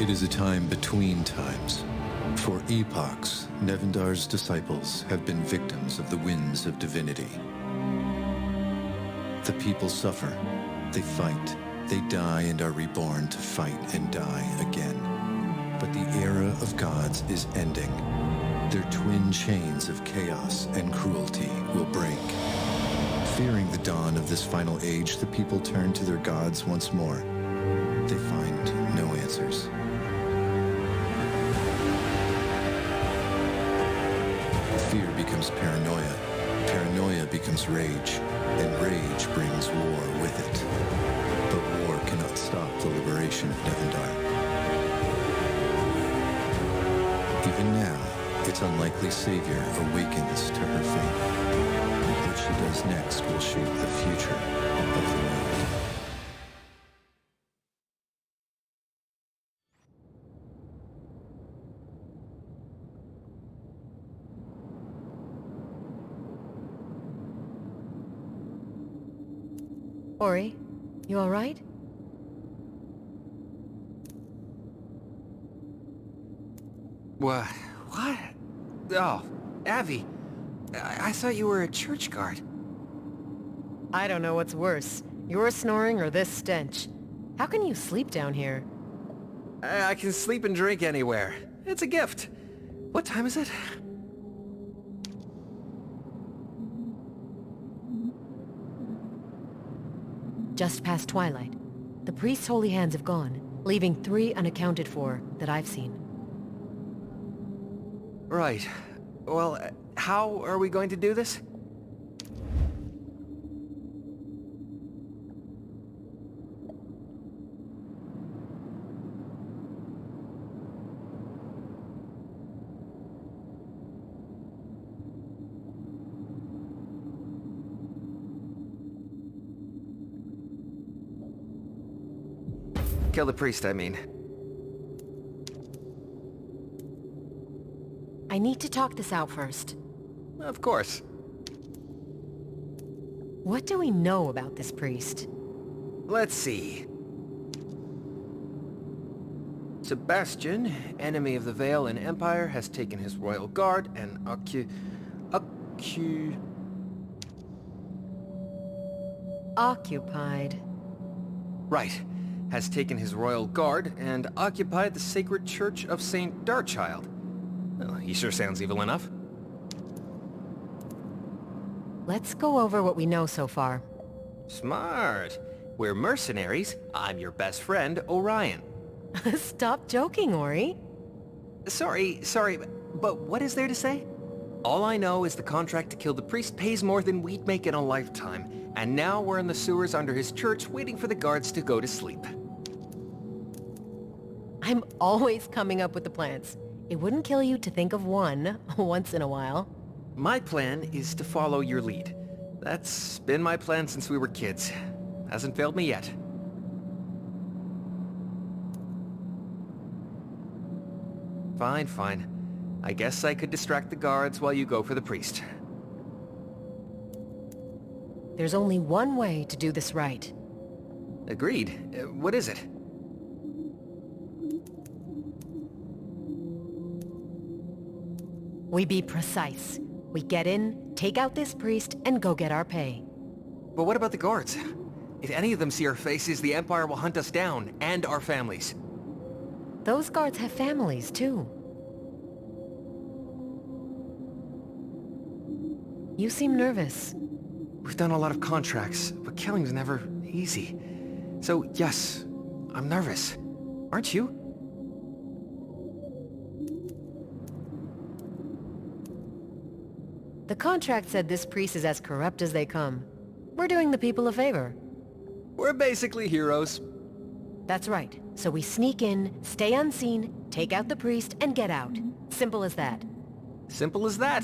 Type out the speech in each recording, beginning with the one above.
It is a time between times. For epochs, Nevendar's disciples have been victims of the winds of divinity. The people suffer, they fight, they die and are reborn to fight and die again. But the era of gods is ending. Their twin chains of chaos and cruelty will break. Fearing the dawn of this final age, the people turn to their gods once more. They find no answers. Fear becomes paranoia, paranoia becomes rage, and rage brings war with it. But war cannot stop the liberation of Nevendar. Even now, its unlikely savior awakens to her fate. What she does next will shape the future of the world. Ori, you all right? What? Oh, Avi. I thought you were a church guard. I don't know what's worse, your snoring or this stench. How can you sleep down here? I can sleep and drink anywhere. It's a gift. What time is it? Just past twilight. The priest's holy hands have gone, leaving 3 unaccounted for that I've seen. Right. Well, how are we going to do this? Kill the priest, I mean. I need to talk this out first. Of course. What do we know about this priest? Let's see. Sebastian, enemy of the Vale and Empire, has taken his royal guard and Occupied. Right. Has taken his royal guard and occupied the sacred church of Saint Darchild. Well, he sure sounds evil enough. Let's go over what we know so far. Smart. We're mercenaries. I'm your best friend, Orion. Stop joking, Ori. Sorry, but what is there to say? All I know is the contract to kill the priest pays more than we'd make in a lifetime, and now we're in the sewers under his church waiting for the guards to go to sleep. I'm always coming up with the plans. It wouldn't kill you to think of one once in a while. My plan is to follow your lead. That's been my plan since we were kids. Hasn't failed me yet. Fine. I guess I could distract the guards while you go for the priest. There's only one way to do this right. Agreed. What is it? We be precise. We get in, take out this priest, and go get our pay. But what about the guards? If any of them see our faces, the Empire will hunt us down, and our families. Those guards have families, too. You seem nervous. We've done a lot of contracts, but killing's never easy. So, yes, I'm nervous. Aren't you? The contract said this priest is as corrupt as they come. We're doing the people a favor. We're basically heroes. That's right. So we sneak in, stay unseen, take out the priest, and get out. Simple as that. Simple as that.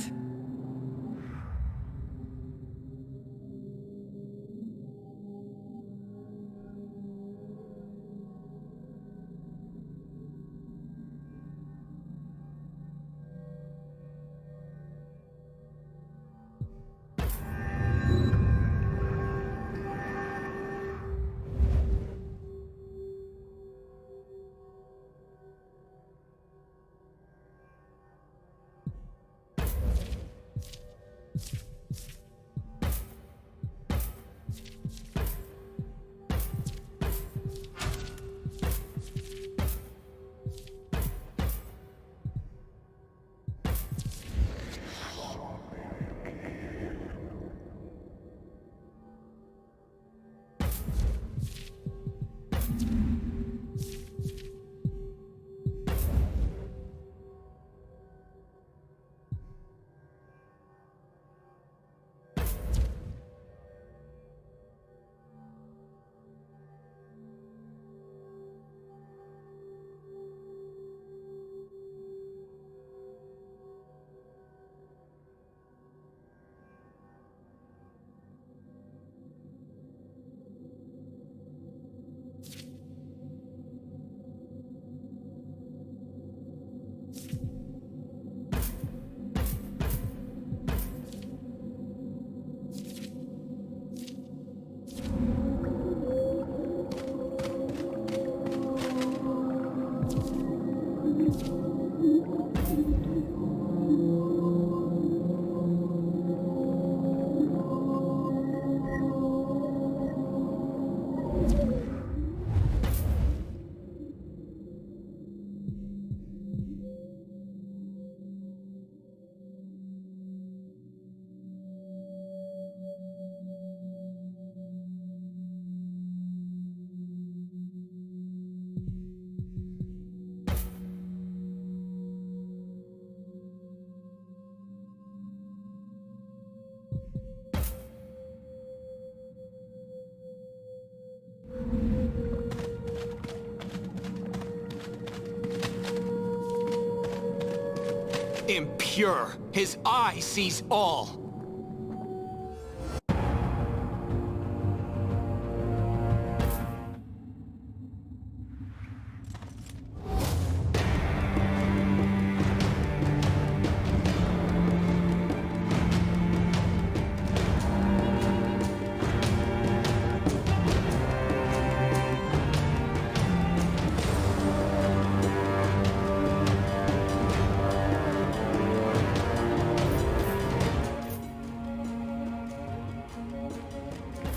Impure! His eye sees all!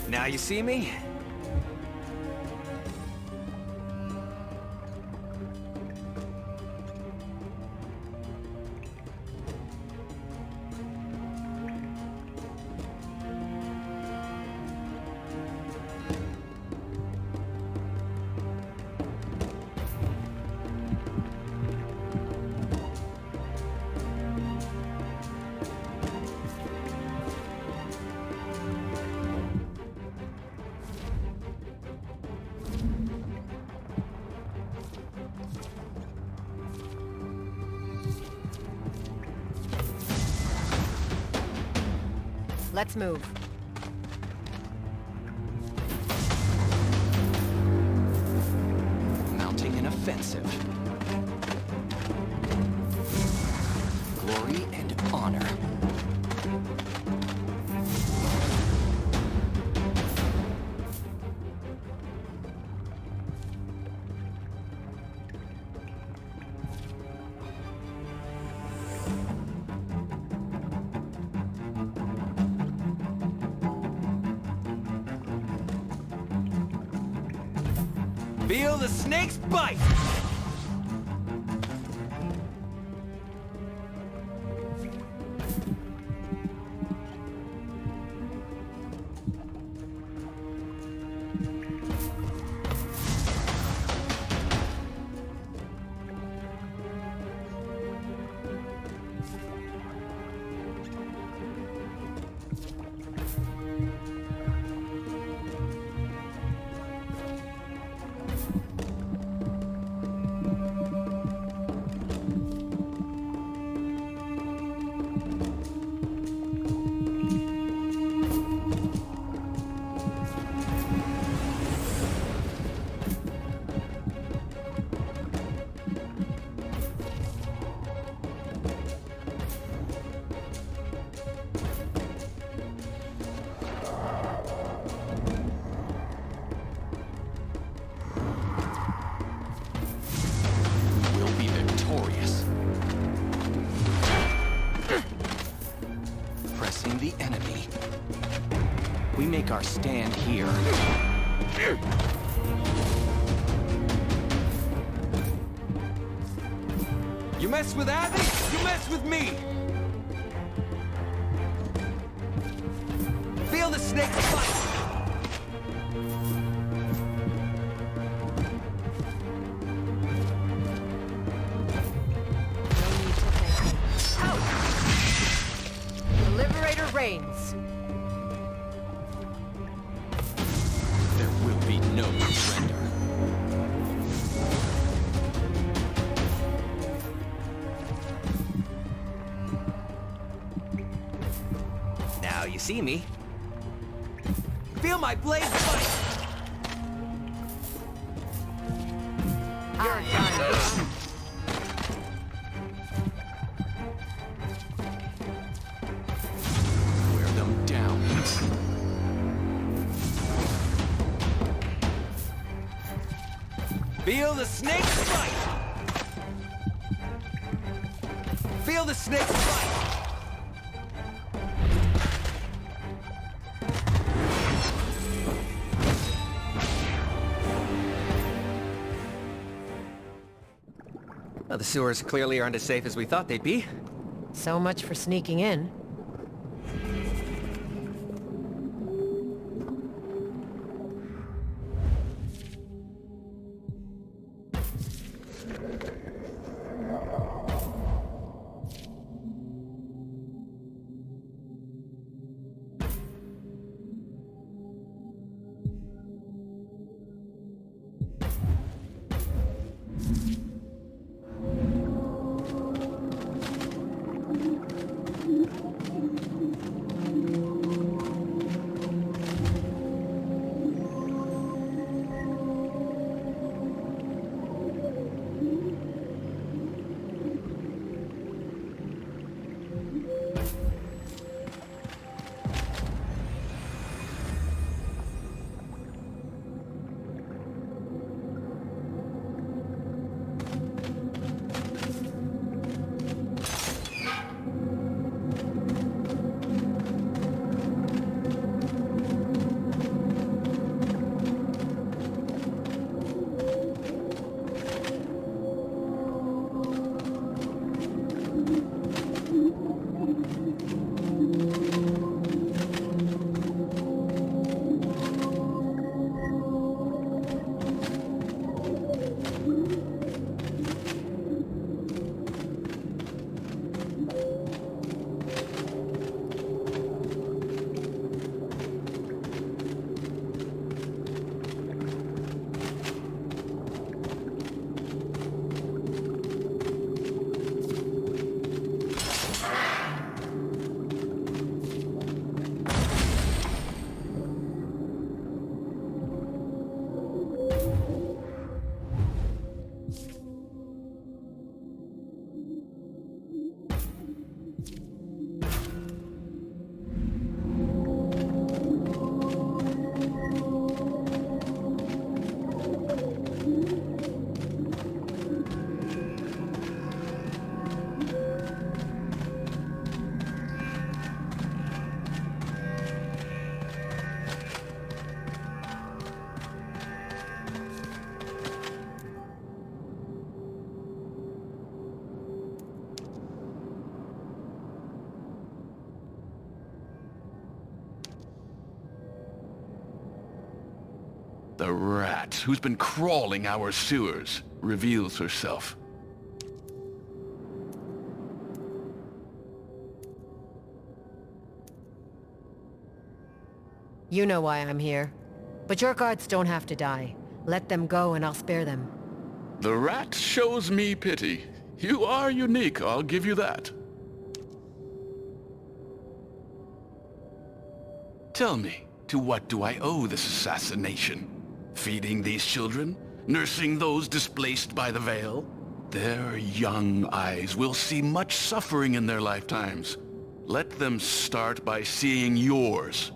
Now you see me? Let's move. Mounting an offensive. Glory and honor. Feel the snake's bite! We'll be victorious. Pressing the enemy. We make our stand here. You mess with Abby, you mess with me! Feel the snake's bite! The Liberator reigns. There will be no surrender. Now you see me. Feel my blade bite! You're done. Wear them down. Feel the snake's bite! Feel the snake's bite! Well, the sewers clearly aren't as safe as we thought they'd be. So much for sneaking in. The rat who's been crawling our sewers reveals herself. You know why I'm here. But your guards don't have to die. Let them go and I'll spare them. The rat shows me pity. You are unique, I'll give you that. Tell me, to what do I owe this assassination? Feeding these children? Nursing those displaced by the Veil? Their young eyes will see much suffering in their lifetimes. Let them start by seeing yours.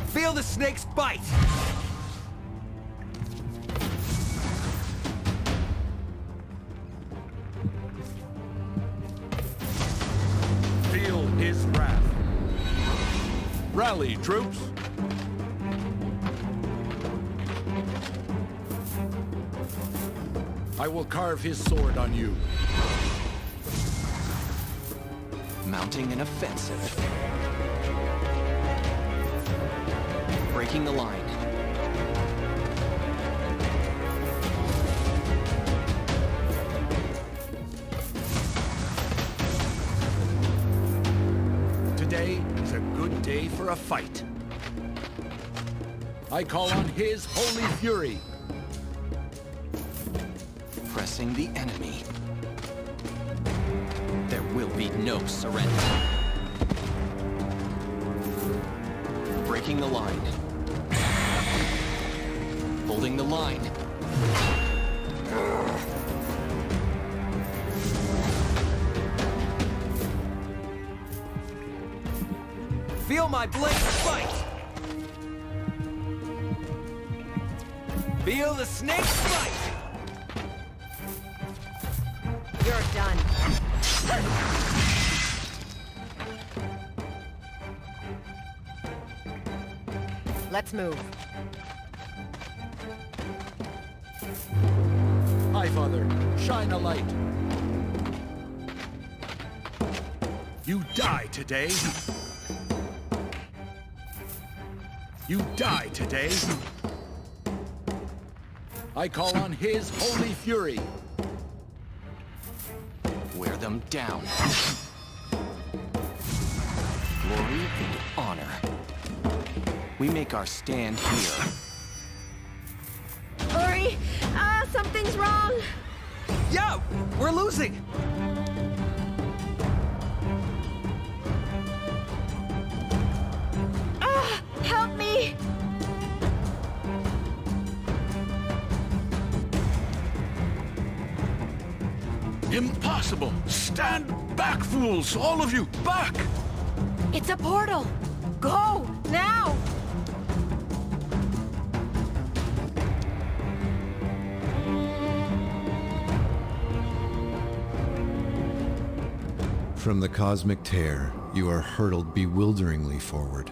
Feel the snake's bite! Feel his wrath. Rally, troops! I will carve his sword on you. Mounting an offensive. Breaking the line. Today is a good day for a fight. I call on his holy fury. Pressing the enemy. There will be no surrender. Breaking the line. Holding the line. Feel my blade bite! Feel the snake's bite! You're done. Let's move. Hi, Father. Shine a light. You die today. You die today. I call on his holy fury. Wear them down. Glory and honor. We make our stand here. Hurry! Something's wrong! Yeah! We're losing! Help me! Impossible! Stand back, fools! All of you, back! It's a portal! Go! Now! From the cosmic tear, you are hurtled bewilderingly forward.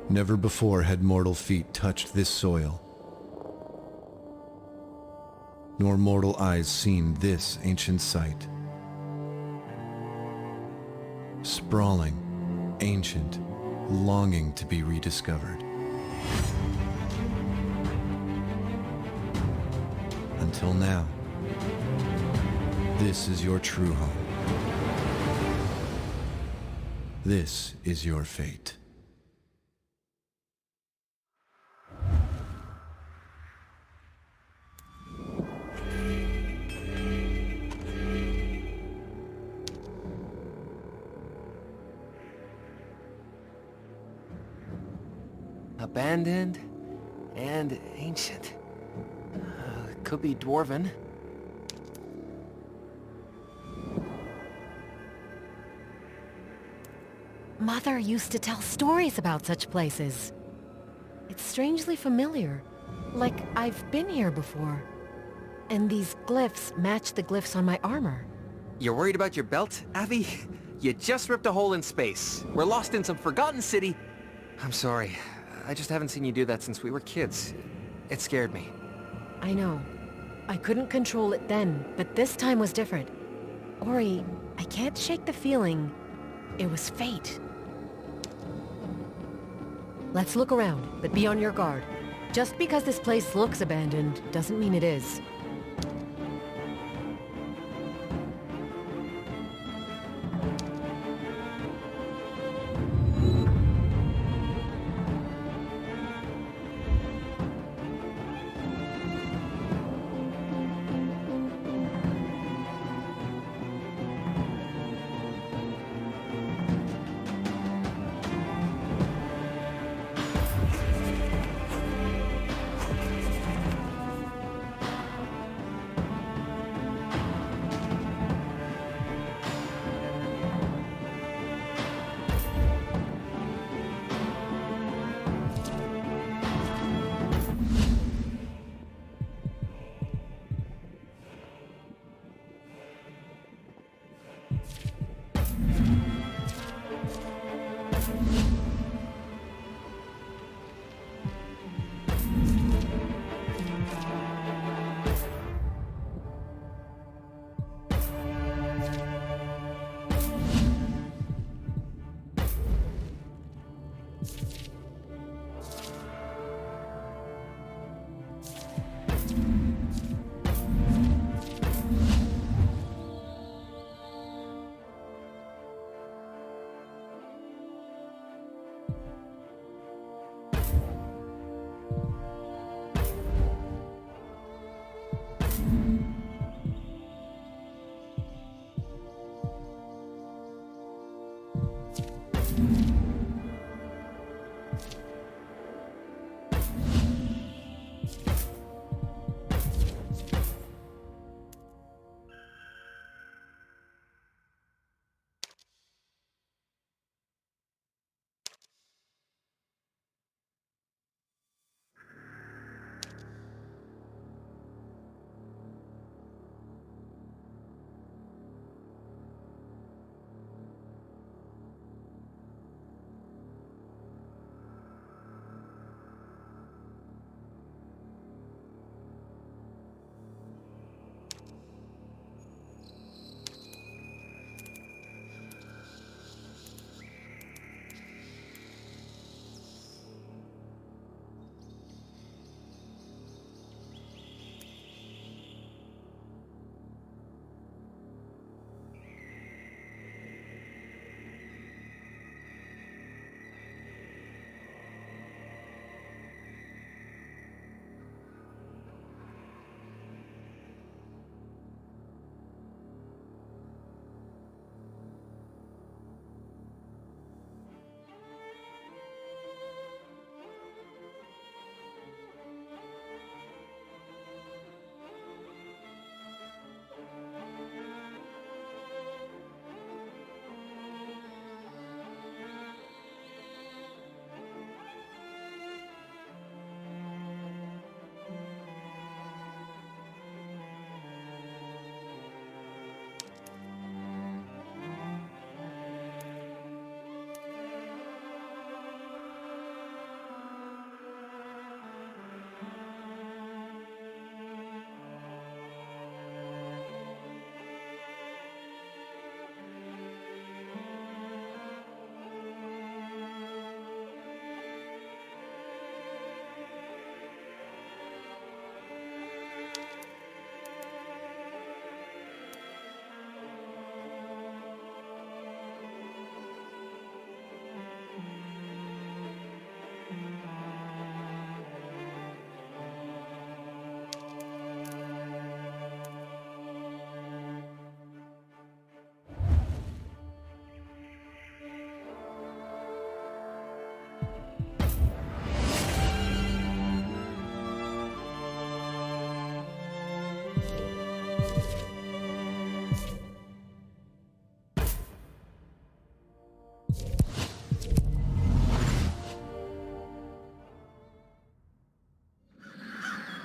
Never before had mortal feet touched this soil, nor mortal eyes seen this ancient sight. Sprawling, ancient, longing to be rediscovered. Until now, this is your true home. This is your fate. Abandoned and ancient. Could be Dwarven. Mother used to tell stories about such places. It's strangely familiar, like I've been here before. And these glyphs match the glyphs on my armor. You're worried about your belt, Abby? You just ripped a hole in space. We're lost in some forgotten city. I'm sorry. I just haven't seen you do that since we were kids. It scared me. I know. I couldn't control it then, but this time was different. Ori, I can't shake the feeling it was fate. Let's look around, but be on your guard. Just because this place looks abandoned doesn't mean it is.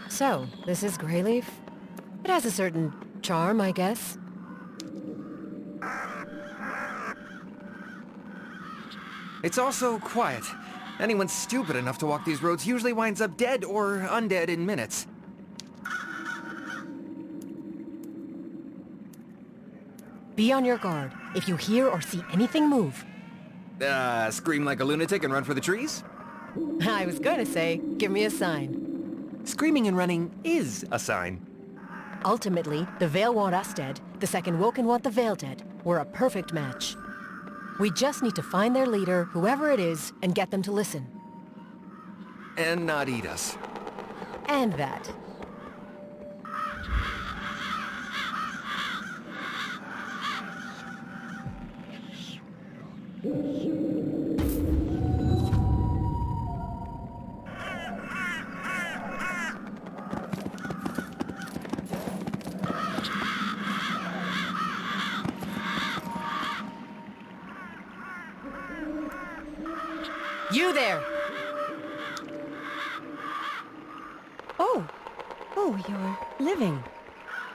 So, this is Greyleaf? It has a certain charm, I guess. It's also quiet. Anyone stupid enough to walk these roads usually winds up dead or undead in minutes. Be on your guard. If you hear or see anything move. Scream like a lunatic and run for the trees? I was gonna say, give me a sign. Screaming and running is a sign. Ultimately, the Vale want us dead, the Second Woken want the Vale dead. We're a perfect match. We just need to find their leader, whoever it is, and get them to listen. And not eat us. And that. You there! Oh, you're living.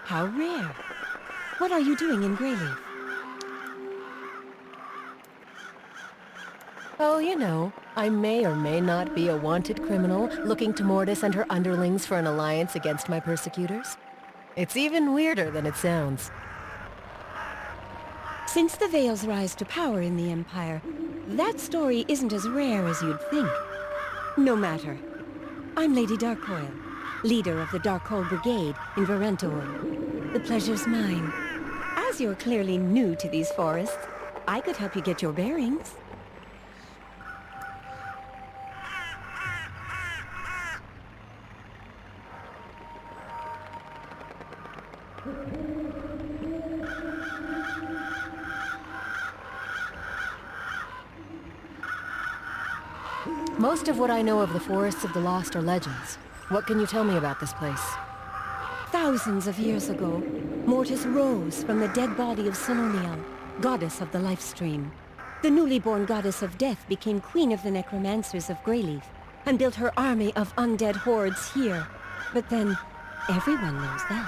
How rare. What are you doing in Greyleaf? Oh, you know, I may or may not be a wanted criminal looking to Mortis and her underlings for an alliance against my persecutors. It's even weirder than it sounds. Since the Vale's rise to power in the Empire, that story isn't as rare as you'd think. No matter. I'm Lady Darkcoil, leader of the Darkhold Brigade in Varentor. The pleasure's mine. As you're clearly new to these forests, I could help you get your bearings. Most of what I know of the Forests of the Lost are legends. What can you tell me about this place? Thousands of years ago, Mortis rose from the dead body of Soloniel, goddess of the life stream. The newly born goddess of death became queen of the necromancers of Greyleaf, and built her army of undead hordes here. But then, everyone knows that.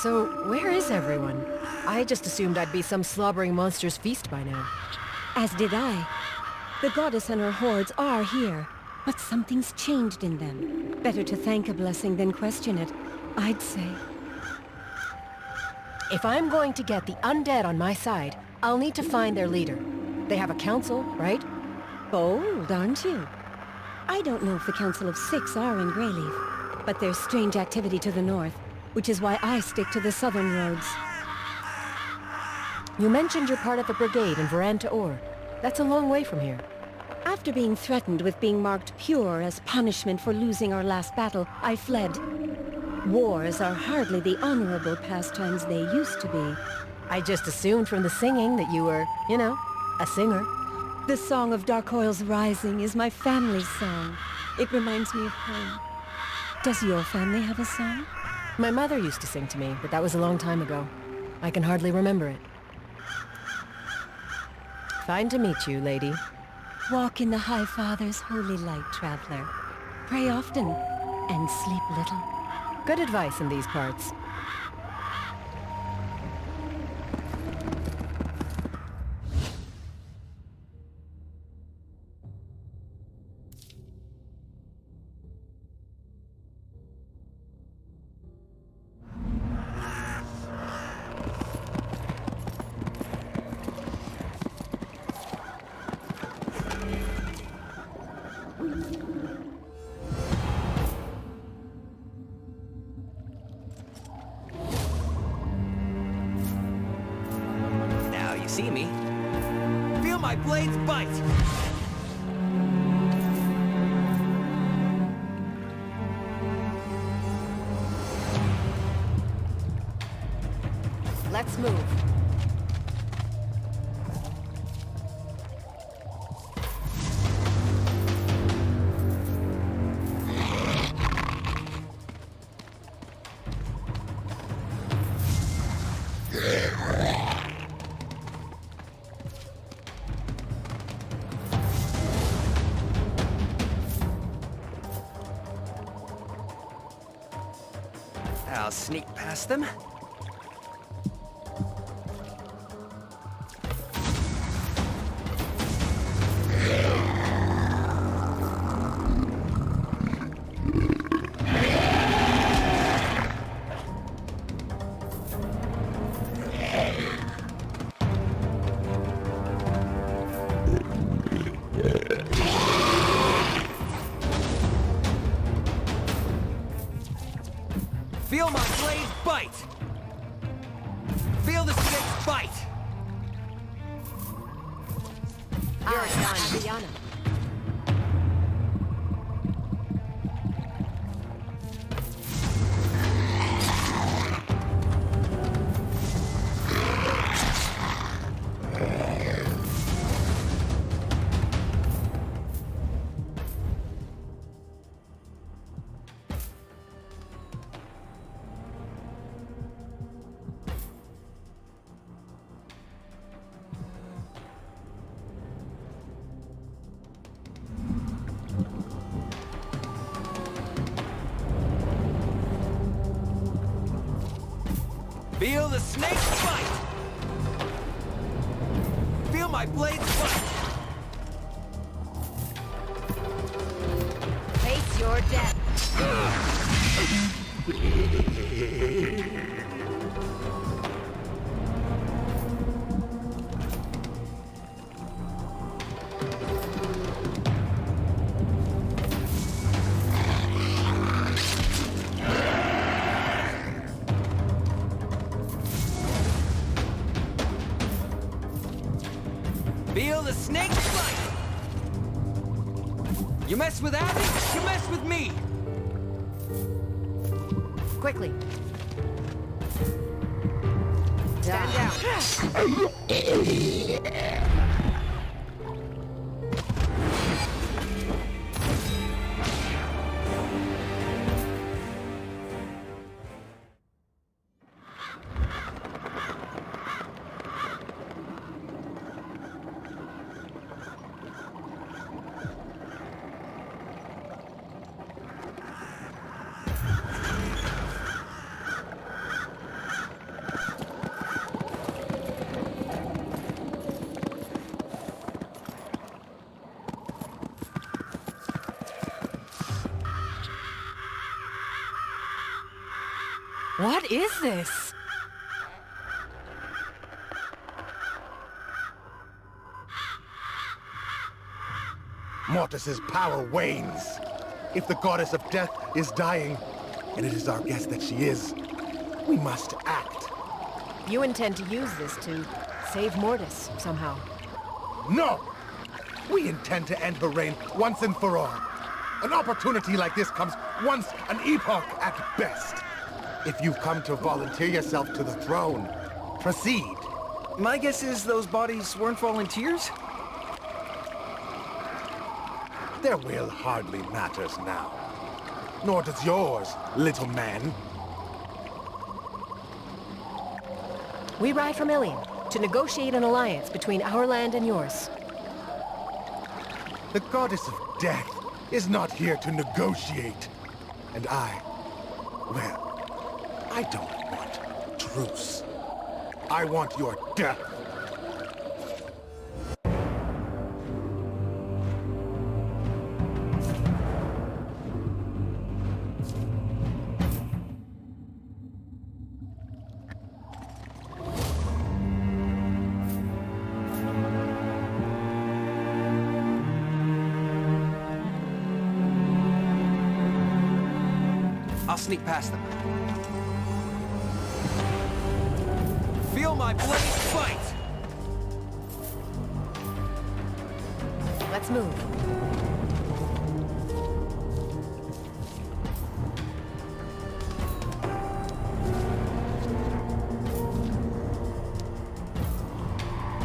So, where is everyone? I just assumed I'd be some slobbering monster's feast by now. As did I. The goddess and her hordes are here, but something's changed in them. Better to thank a blessing than question it, I'd say. If I'm going to get the undead on my side, I'll need to find their leader. They have a council, right? Bold, aren't you? I don't know if the Council of Six are in Greyleaf, but there's strange activity to the north, which is why I stick to the southern roads. You mentioned you're part of a brigade in Varentor. That's a long way from here. After being threatened with being marked pure as punishment for losing our last battle, I fled. Wars are hardly the honorable pastimes they used to be. I just assumed from the singing that you were, you know, a singer. The Song of Darkcoil's Rising is my family's song. It reminds me of home. Does your family have a song? My mother used to sing to me, but that was a long time ago. I can hardly remember it. Fine to meet you, lady. Walk in the High Father's holy light, traveler. Pray often, and sleep little. Good advice in these parts. Now you see me. Feel my blades bite! Let's move. I'll sneak past them. Feel my blade bite! Feel the snake's bite! Adriana. Feel the snake's bite! Feel my blade's bite! Face your death. Feel the snake's bite! You mess with Abby, you mess with me! Quickly. Stand down. What is this? Mortis's power wanes. If the goddess of death is dying, and it is our guess that she is, we must act. You intend to use this to save Mortis somehow. No! We intend to end her reign once and for all. An opportunity like this comes once an epoch at best. If you've come to volunteer yourself to the throne, proceed. My guess is those bodies weren't volunteers? Their will hardly matters now. Nor does yours, little man. We ride from Ilion to negotiate an alliance between our land and yours. The goddess of death is not here to negotiate. And well, I don't want truce. I want your death. I'll sneak past them. Feel my blade bite! Let's move.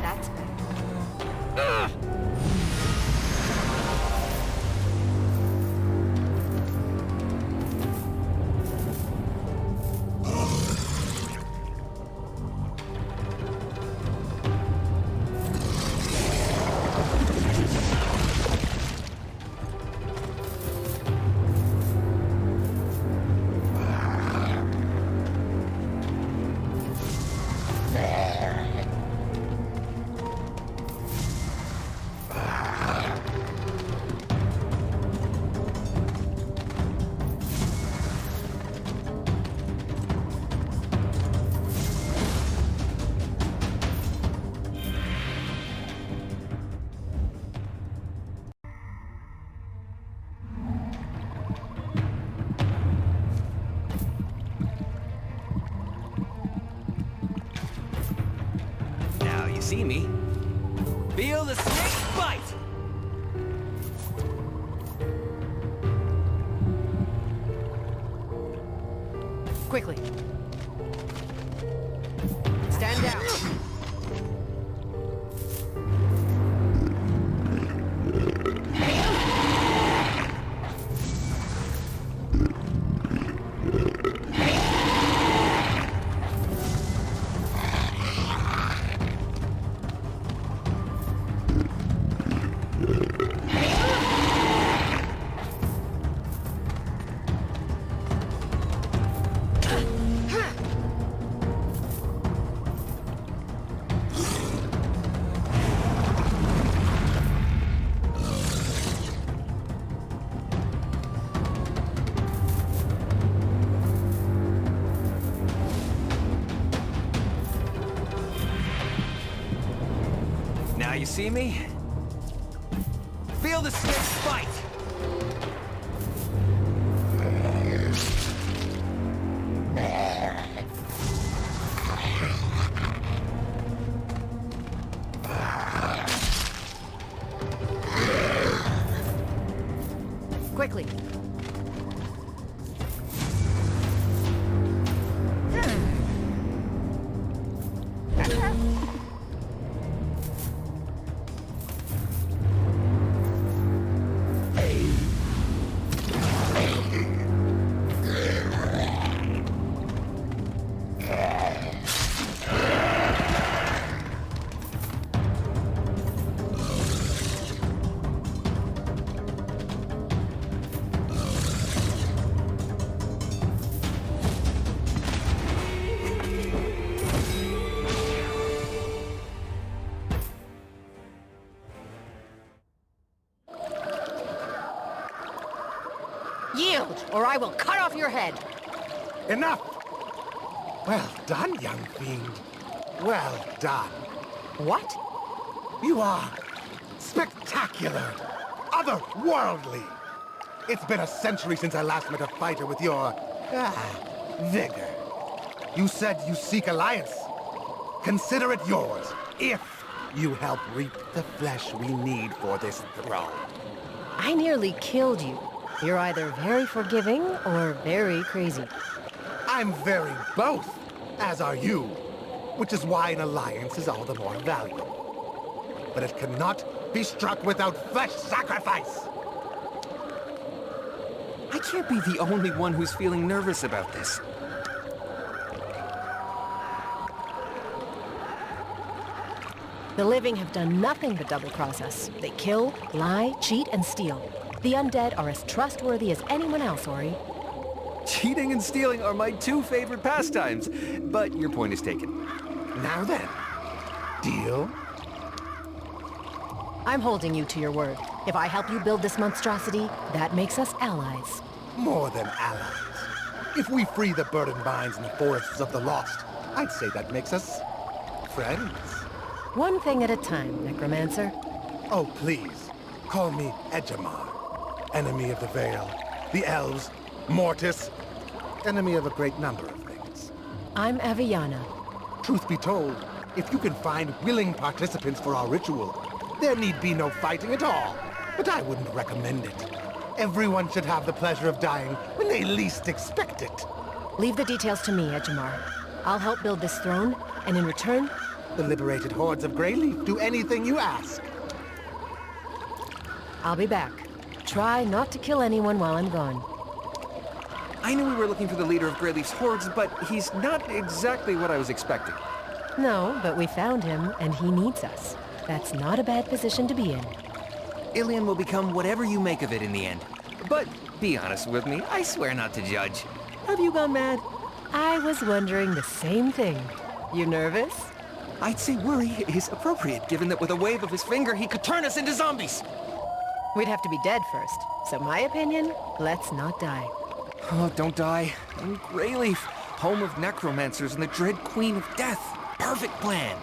That's better. see me. Feel the snake bite! Quickly. Stand down. Now you see me? Feel the snake's bite! Quickly. Yield, or I will cut off your head. Enough! Well done, young fiend. Well done. What? You are spectacular, otherworldly. It's been a century since I last met a fighter with your, vigor. You said you seek alliance. Consider it yours, if you help reap the flesh we need for this throne. I nearly killed you. You're either very forgiving or very crazy. I'm very both, as are you, which is why an alliance is all the more valuable. But it cannot be struck without flesh sacrifice! I can't be the only one who's feeling nervous about this. The living have done nothing but double-cross us. They kill, lie, cheat, and steal. The undead are as trustworthy as anyone else, Ori. Cheating and stealing are my two favorite pastimes, but your point is taken. Now then, deal? I'm holding you to your word. If I help you build this monstrosity, that makes us allies. More than allies. If we free the burdened minds in the forests of the lost, I'd say that makes us friends. One thing at a time, Necromancer. Oh, please, call me Edgemar. Enemy of the Vale, the Elves, Mortis, enemy of a great number of things. I'm Aviana. Truth be told, if you can find willing participants for our ritual, there need be no fighting at all. But I wouldn't recommend it. Everyone should have the pleasure of dying when they least expect it. Leave the details to me, Edgemar. I'll help build this throne, and in return... The liberated hordes of Greyleaf do anything you ask. I'll be back. Try not to kill anyone while I'm gone. I knew we were looking for the leader of Greyleaf's hordes, but he's not exactly what I was expecting. No, but we found him, and he needs us. That's not a bad position to be in. Ilian will become whatever you make of it in the end. But be honest with me, I swear not to judge. Have you gone mad? I was wondering the same thing. You nervous? I'd say worry is appropriate, given that with a wave of his finger, he could turn us into zombies. We'd have to be dead first. So my opinion, let's not die. Oh, don't die. In Greyleaf, home of necromancers and the dread Queen of Death. Perfect plan.